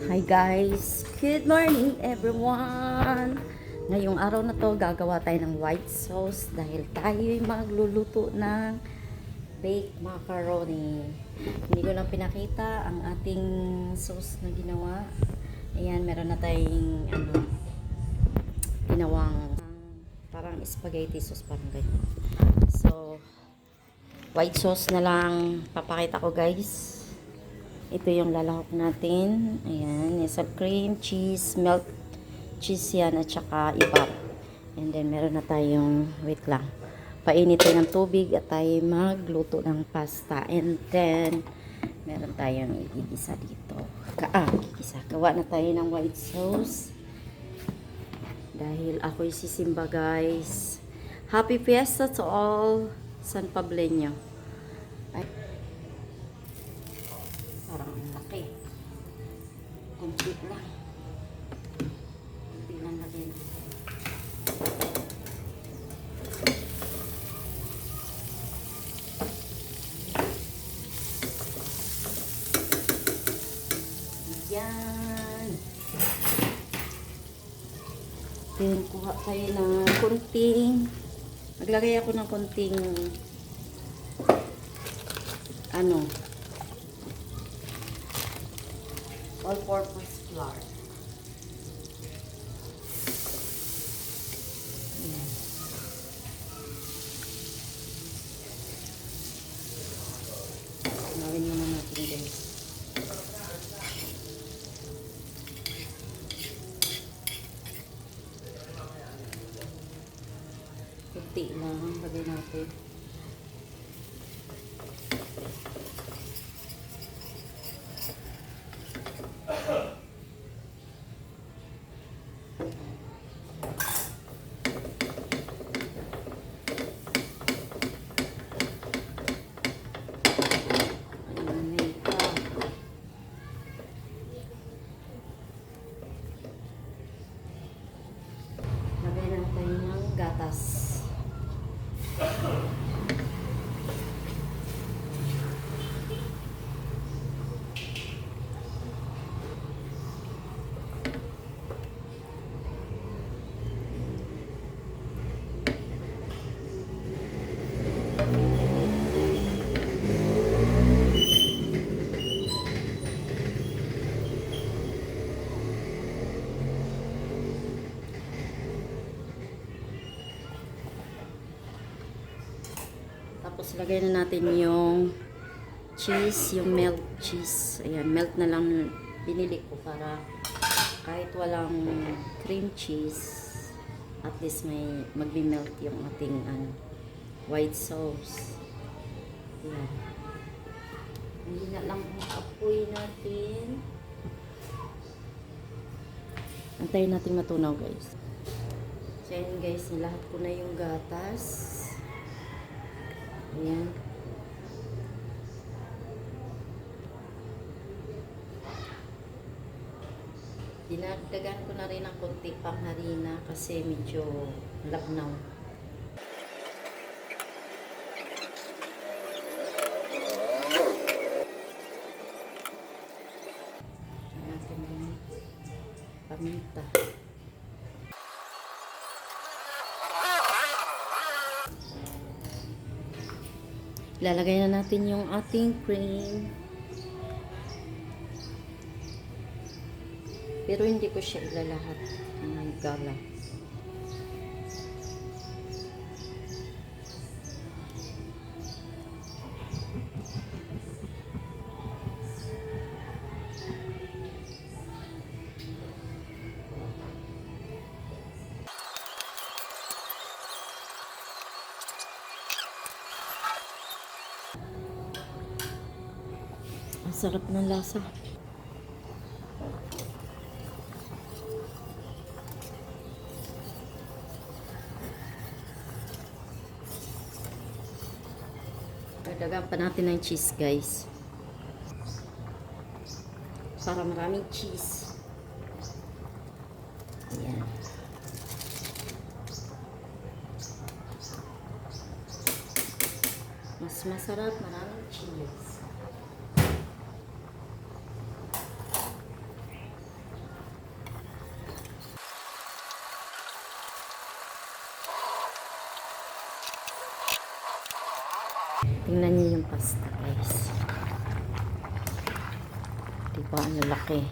Hi guys! Good morning everyone! Ngayong araw na to gagawa tayo ng white sauce dahil tayo'y magluluto ng baked macaroni. Hindi ko lang pinakita ang ating sauce na ginawa. Ayan, meron na tayong ginawang parang spaghetti sauce, parang ganyan. So, white sauce na lang papakita ko guys. Ito yung lalahok natin. Ayan, nasa cream, cheese, melt cheese yan at saka ibab. And then meron na tayong, wait lang, painit tayo ng tubig at tayo magluto ng pasta. And then meron tayong igisa dito. Igisa. Gawa na tayo ng white sauce. Dahil ako'y sisimba guys. Happy Fiesta to all San Pableño. Parang laki. Kunti lang. Kunti lang na din. Yan. Then, kuha tayo ng kunting. Naglagay ako ng kunting all-purpose flour. Ayan. Gawin muna natin guys. Kunti lang lagay natin. Lagay natin ng gatas. Tapos lagay na natin yung cheese, yung melt cheese. Ayan, melt na lang binili ko para kahit walang cream cheese, at least may magbi-melt yung ating white sauce. Ayan. Hindi na lang apoy natin. Antayin natin matunaw guys. So ayan guys, nilahat ko na yung gatas. Ayan. Dinagdagan ko na rin ng konti pang harina kasi medyo labnaw. Ayan yung paminta. Ilalagay na natin yung ating cream. Pero hindi ko siya ilalahat ng gala. Ang sarap ng lasa. Dagdagan pa natin ng cheese guys. Para maraming cheese. Ayan. Mas masarap maraming cheese. Tingnan niyo yung pasta, guys. Diba, ang lalaki.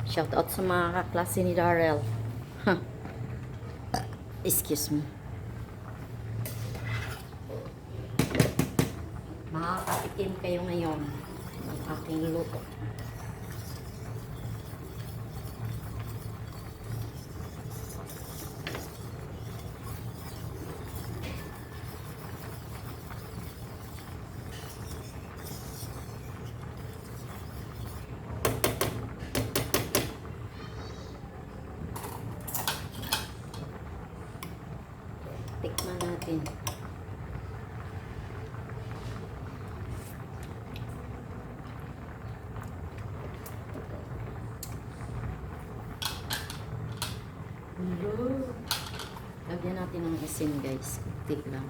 Shout out sa mga kaklase ni Darrell. Excuse me. Makakatikim kayo ngayon ng aking luto. Tikman natin. Lagyan natin ng asin, guys. Kunti lang.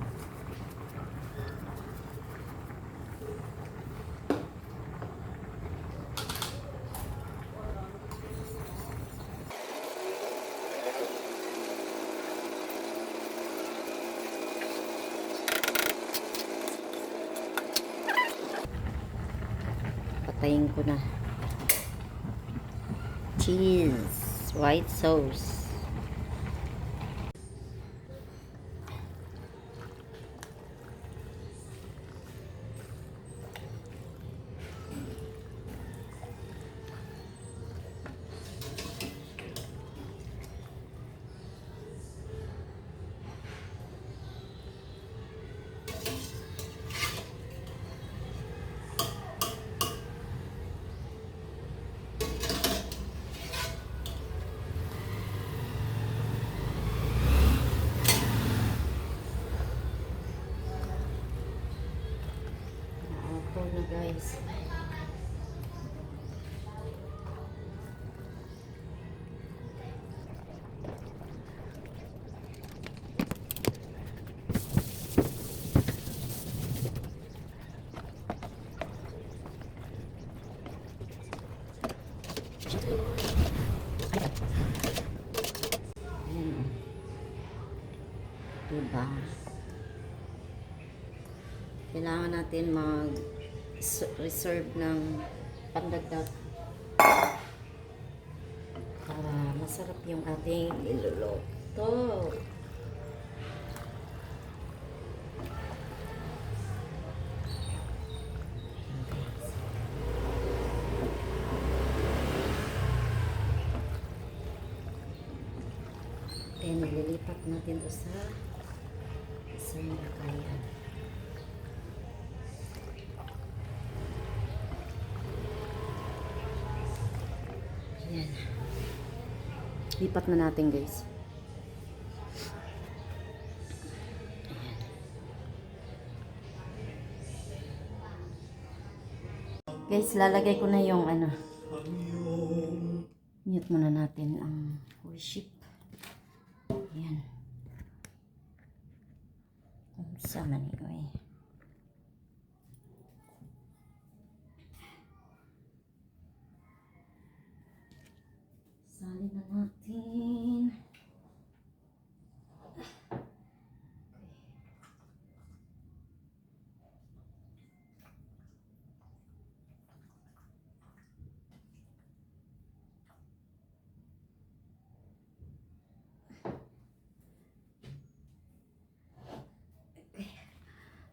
Patayin ko na. Cheese. White sauce. Na, guys. Diba? Kailangan natin mag-reserve ng pandagdag para masarap yung ating niluluto. Then, nililipat natin ito sa isang lakayan. Ayan. Lipat na natin, guys. Ayan. Guys, lalagay ko na yung ano. Mute muna natin ang worship. Ayan. Sama niyo eh. Salin na natin.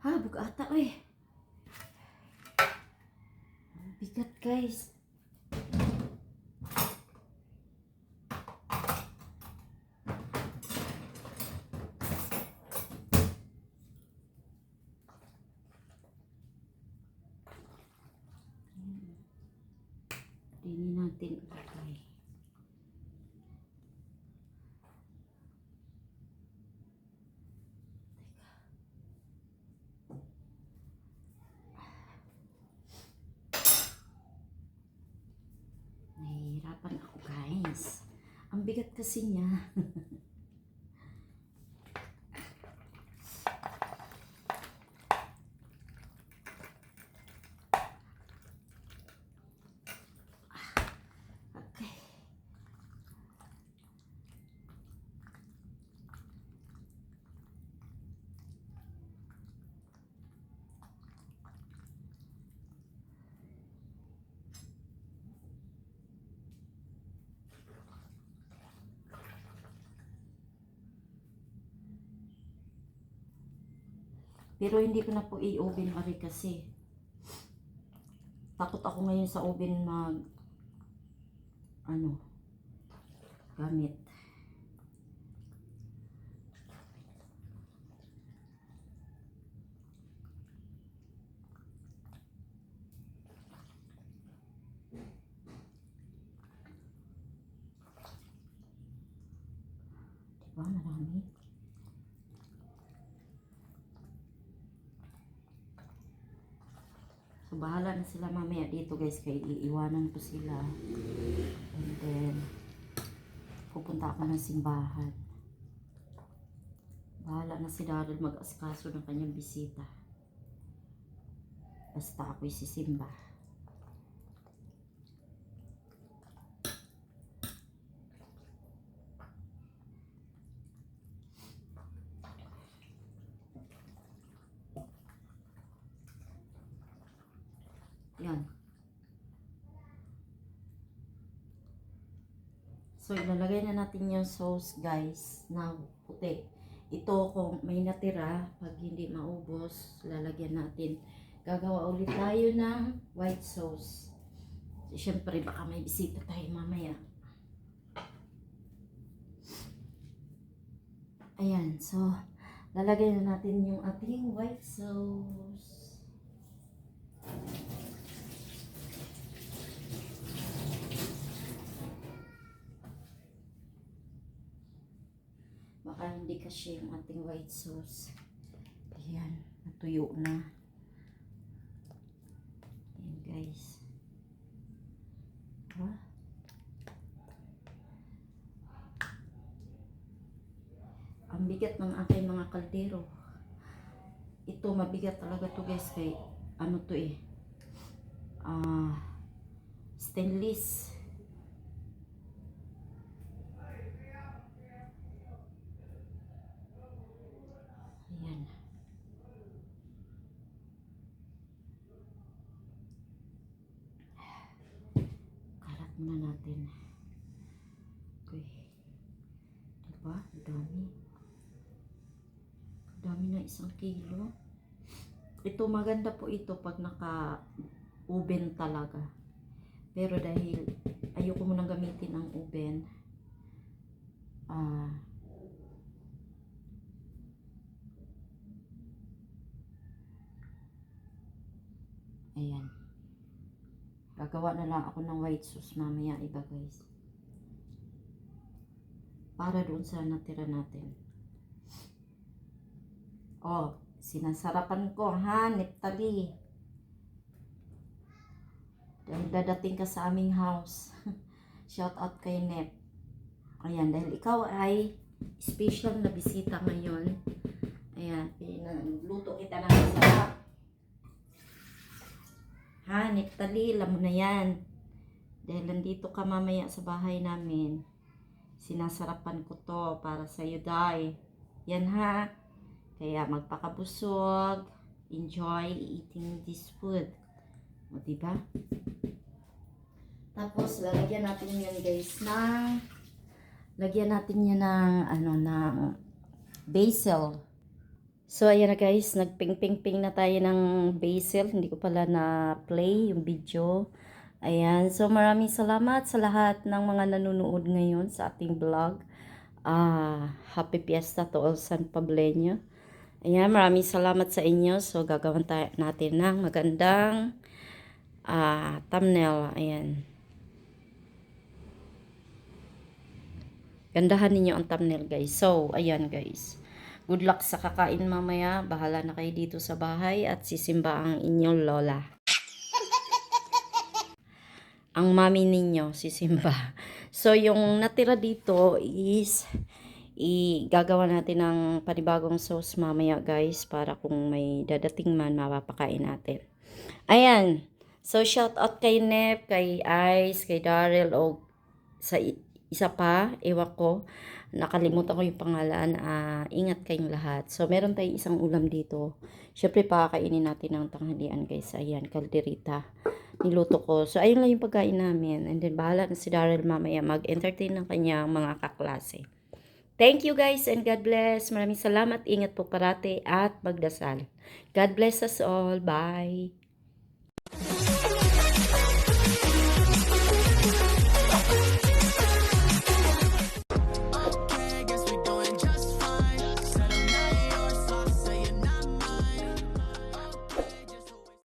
Ha, buka ata eh. Bigat, guys. Dini natin ilagay. Nahihirapan ako, guys. Ang bigat kasi niya. Okay. Pero hindi ko na po i-oven ari kasi takot ako ngayon sa oven mag ano gamit. Diba marami? So bahala na sila mamaya dito guys, kaya iiwanan ko sila. And then pupunta ako ng simbahan. Bahala na si Daryl mag-asikaso ng kanyang bisita. Basta ako'y sisimba. Yan. So, ilalagay na natin yung sauce, guys, na puti. Ito, kung may natira, pag hindi maubos, lalagyan natin. Gagawa ulit tayo ng white sauce. So, syempre, baka may bisita tayo mamaya. Ayan, so, lalagay na natin yung ating white sauce. Baka hindi kasi yung ating white sauce. Ayan, natuyo na. Ayan guys. Ha? Ang bigat ng aking mga kaldero. Ito, mabigat talaga to guys. Kay, ano to eh. Stainless. Ayan. Kalat muna natin. Okay. Diba? Dami. Dami na 1 kilo. Ito maganda po ito pag naka-oven talaga. Pero dahil ayoko munang gamitin ang oven, ayan. Gagawa na lang ako ng white sauce mamaya iba guys. Para doon sa natira natin. Oh, sinasarapan ko ha, Neptali. Dahil dadating ka sa aming house. Shout out kay Nep. Ayan, dahil ikaw ay special na bisita ngayon. Ayan, pinagluto kita ng masarap. Ha, Neptali, alam mo na yan. Dahil nandito ka mamaya sa bahay namin. Sinasarapan ko to para sa'yo, Day. Yan ha. Kaya magpakabusog. Enjoy eating this food. O, diba? Tapos, lalagyan natin yan guys ng lagyan natin yan ng basil. So, ayan na guys, nagping-ping-ping na tayo ng basil. Hindi ko pala na-play yung video. Ayan, so maraming salamat sa lahat ng mga nanonood ngayon sa ating vlog. Happy Fiesta to all San Pableño. Ayan, maraming salamat sa inyo. So, gagawin natin ng magandang thumbnail. Ayan. Gandahan ninyo ang thumbnail guys. So, ayan guys. Good luck sa kakain mamaya. Bahala na kayo dito sa bahay at sisimba ang inyong lola. Ang mami ninyo sisimba. So, yung natira dito is gagawa natin ng panibagong sauce mamaya guys para kung may dadating man mapapakain natin. Ayan. So, shout out kay Nep, kay Ice, kay Daryl o sa isa pa, ewan ko, nakalimutan ko yung pangalan. Ingat kayong lahat. So, meron tayong isang ulam dito. Syempre, pakakainin natin ng tanghalian guys. Ayan, kalderita. Niluto ko. So, ayun lang yung pagkain namin. And then, bahala na si Daryl mamaya mag-entertain ng kanyang mga kaklase. Thank you guys and God bless. Maraming salamat. Ingat po parati at magdasal. God bless us all. Bye.